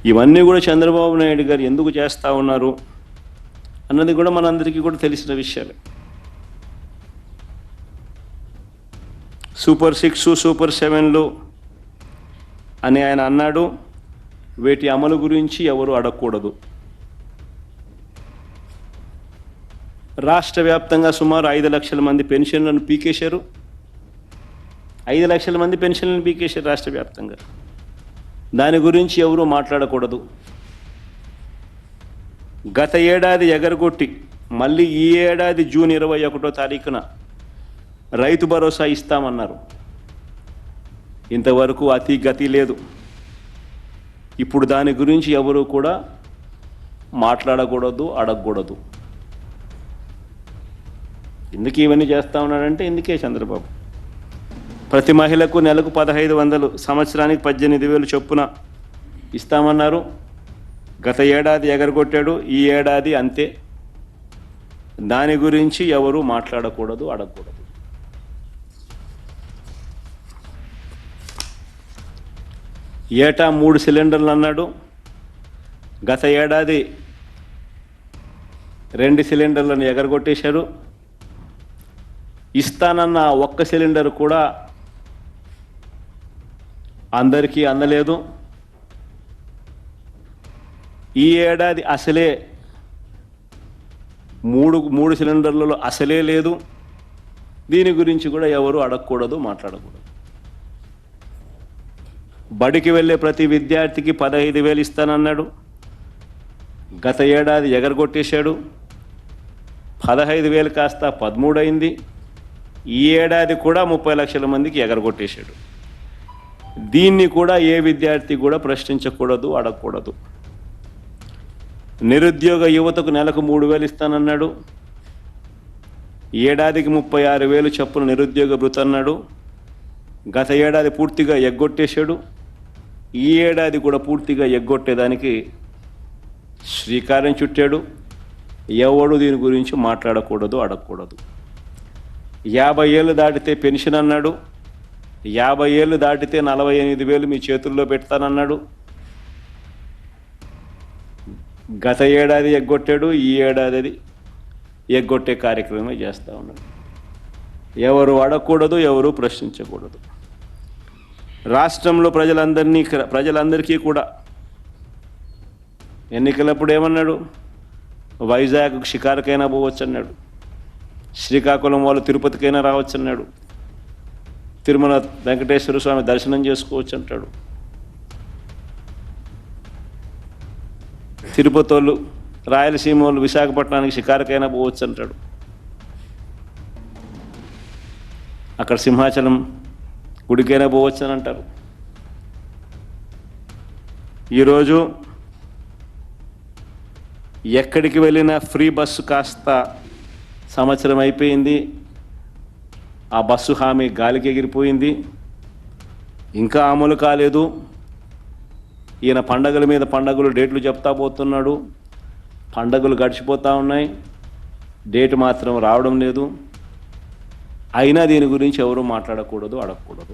ఇవన్నీ కూడా చంద్రబాబు నాయుడు గారు ఎందుకు చేస్తూ ఉన్నారు అన్నది కూడా మనందరికీ కూడా తెలిసిన విషయాలే. సూపర్ 6 సూపర్ 7లు అని ఆయన అన్నాడు. వీటి అమలు గురించి ఎవరు అడగకూడదు. రాష్ట్ర వ్యాప్తంగా సుమారు 5 లక్షల మంది పెన్షన్లను పీకేశారు. 5 లక్షల మంది పెన్షన్లను పీకేశారు రాష్ట్ర వ్యాప్తంగా. దాని గురించి ఎవరు మాట్లాడకూడదు. గత ఏడాది ఎగరగొట్టి మళ్ళీ ఈ ఏడాది జూన్ 21వ తారీఖున రైతు భరోసా ఇస్తామన్నారు. ఇంతవరకు అతి గతి లేదు. ఇప్పుడు దాని గురించి ఎవరు కూడా మాట్లాడకూడదు, అడగకూడదు. ఎందుకు ఇవన్నీ చేస్తూ ఉన్నాడంటే ఇందుకే చంద్రబాబు. ప్రతి మహిళకు నెలకు 1500, సంవత్సరానికి 18,000 చొప్పున ఇస్తామన్నారు. గత ఏడాది ఎగరగొట్టాడు, ఈ ఏడాది అంతే. దాని గురించి ఎవరు మాట్లాడకూడదు, అడగకూడదు. ఏటా 3 సిలిండర్లు అన్నాడు. గత ఏడాది 2 సిలిండర్లను ఎగరగొట్టేశారు. ఇస్తానన్న ఒక్క సిలిండర్ కూడా అందరికీ అందలేదు. ఈ ఏడాది అసలే 3 సిలిండర్లలో అసలే లేదు. దీని గురించి కూడా ఎవరు అడగకూడదు, మాట్లాడకూడదు. బడికి వెళ్ళే ప్రతి విద్యార్థికి 15,000 ఇస్తానన్నాడు. గత ఏడాది ఎగరగొట్టేశాడు. 15,000 కాస్త 13 అయింది. ఈ ఏడాది కూడా 30 లక్షల మందికి ఎగరగొట్టేశాడు. దీన్ని కూడా ఏ విద్యార్థి కూడా ప్రశ్నించకూడదు, అడగకూడదు. నిరుద్యోగ యువతకు నెలకు 3,000 ఇస్తానన్నాడు. ఏడాదికి 36,000 చొప్పున నిరుద్యోగ భృతి అన్నాడు. గత ఏడాది పూర్తిగా ఎగ్గొట్టేశాడు. ఈ ఏడాది కూడా పూర్తిగా ఎగ్గొట్టేదానికి శ్రీకారం చుట్టాడు. ఎవడు దీని గురించి మాట్లాడకూడదు, అడగకూడదు. 50 ఏళ్ళు దాటితే పెన్షన్ అన్నాడు. 50 ఏళ్ళు దాటితే 48,000 మీ చేతుల్లో పెడతానన్నాడు. గత ఏడాది ఎగ్గొట్టాడు, ఈ ఏడాది ఎగ్గొట్టే కార్యక్రమమే చేస్తూ ఉన్నాడు. ఎవరు అడగకూడదు, ఎవరు ప్రశ్నించకూడదు. రాష్ట్రంలో ప్రజలందరికీ కూడా ఎన్నికలప్పుడు ఏమన్నాడు? వైజాగ్ షికారుకైనా పోవచ్చు అన్నాడు. శ్రీకాకుళం వాళ్ళు తిరుపతికైనా రావచ్చు అన్నాడు. తిరుమల వెంకటేశ్వర స్వామి దర్శనం చేసుకోవచ్చు అంటాడు. తిరుపతి వాళ్ళు, రాయలసీమ వాళ్ళు విశాఖపట్నానికి షికారుకైనా పోవచ్చు అంటాడు. అక్కడ సింహాచలం గుడికైనా పోవచ్చు అని అంటారు. ఈరోజు ఎక్కడికి వెళ్ళినా ఫ్రీ బస్సు కాస్త సంవత్సరం అయిపోయింది. ఆ బస్సు హామీ గాలికి ఎగిరిపోయింది. ఇంకా అమలు కాలేదు. ఈయన పండగల మీద పండగలు డేట్లు చెప్తా పోతున్నాడు. పండగలు గడిచిపోతూ ఉన్నాయి, డేట్ మాత్రం రావడం లేదు. అయినా దీని గురించి ఎవరు మాట్లాడకూడదు, అడగకూడదు.